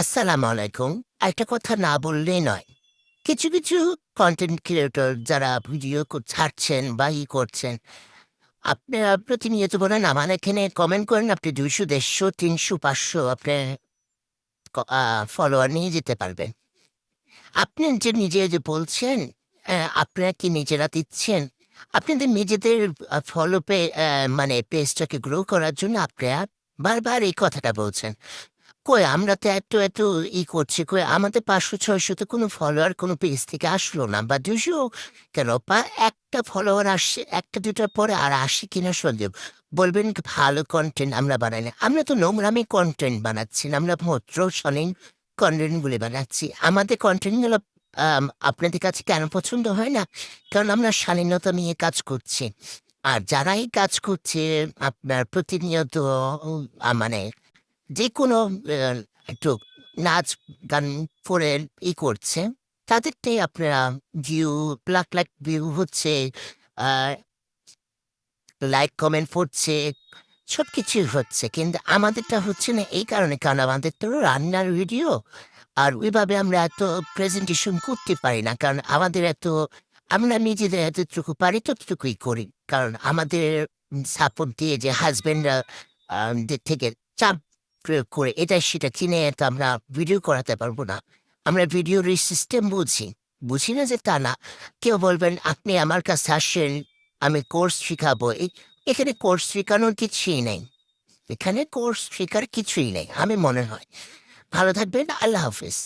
আসসালামু আলাইকুম। একটা কথা না বললেই নয়। কিছু, কিছু কনটেন্ট ক্রিয়েটর যারা ভিডিও ছাড়ছেন বা করছেন, আপনারা প্রতিনিয়ত বলেন আমার এখানে কমেন্ট করেন আপনি ২০০, ১৫০, ৩০০, ৫০০ আপনি ক আ ফলোয়ার নিয়ে যেতে পারবেন। আপনি যে নিজে যে বলছেন, আপনারা কি নিজেরা দিচ্ছেন? আপনাদের নিজেদের ফলো মানে পেজটাকে গ্রো করার জন্য আপনারা বারবার এই কথাটা বলছেন। কই আমরা তো এত করছি, কই আমাদের ৫০০-৬০০ তো কোনো ফলোয়ার কোনো পেজ থেকে আসলো না বা ২০০ কেন বা একটা ফলোয়ার আসছে ১টা ২টার পরে আর আসে কিনা সন্দেহ। বলবেন কি ভালো কনটেন্ট আমরা বানাই না। আমরা তো নোংরামি কনটেন্ট বানাচ্ছি না। আমরা ভদ্র শালীন কনটেন্ট গুলি বানাচ্ছি। আমাদের কনটেন্ট গুলো আপনাদের কাছে কেন পছন্দ হয় না? কারণ আমরা শালীনতা নিয়ে কাজ করছি। আর যারা এই কাজ করছে আপনার প্রতিনিয়ত মানে যেকোনো আ একটু নাচ গান করে করছে, তাদেরটাই আপনারা ভিউ লাখ ভিউ হচ্ছে, আ লাইক কমেন্ট পড়ছে, সবকিছুই হচ্ছে। কিন্তু আমাদেরটা হচ্ছে না এই কারণে কারণ আমাদের তো রান্নার ভিডিও। আর ওইভাবে আমরা এত প্রেজেন্টেশন করতে পারি না। কারণ আমাদের আমরা নিজেদের এতটুকু পারি ততটুকুই করি। কারণ আমাদের সাপোর্ট দিয়ে যে হাসব্যান্ডরা দের থেকে চাপ প্রয়োগ করে এটা সেটা কিনে তো আমরা ভিডিও করাতে পারবো না। আমরা ভিডিওর এই সিস্টেম বুঝি। বুঝি না যে তা না। কেউ বলবেন, "আপনি আমার কাছে আসেন, আমি কোর্স শিখাবো।" এখানে কোর্স শিখানোর কিছুই নেই। এখানে কোর্স শেখার কিছুই নেই, আমি মনে হয়। ভালো থাকবেন। আল্লাহ হাফেজ।